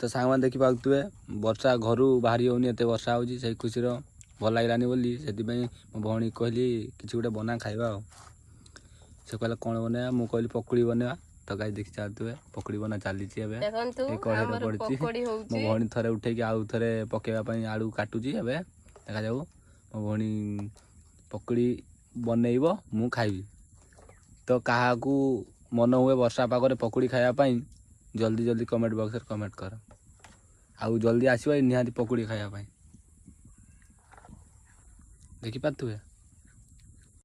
तो सांग मैंने देखी पारे वर्षा घर बाहरी होनी एत वर्षा हो खुशी भल लगलानी बोली से मो भौणी कहली कि गोटे बना खाଇବା से कहला कौन बनवा मुझे कहली पकड़ी बनवा तो गाई देखी चाहते पकड़ी बना चली कढ़े पड़ी मो भौणी थे उठे आउ थे पकड़ापी आलू काटुची देखा जाऊ मो भौणी पकड़ी बनइब मु खाइबी तो क्या मन हुए वर्षा पागरे पकड़ी खायापाई जल्दी जल्दी कमेंट बॉक्स कमेंट कर आउ जल्दी आसो निहाती पकड़ी खायापाई देखी पारे।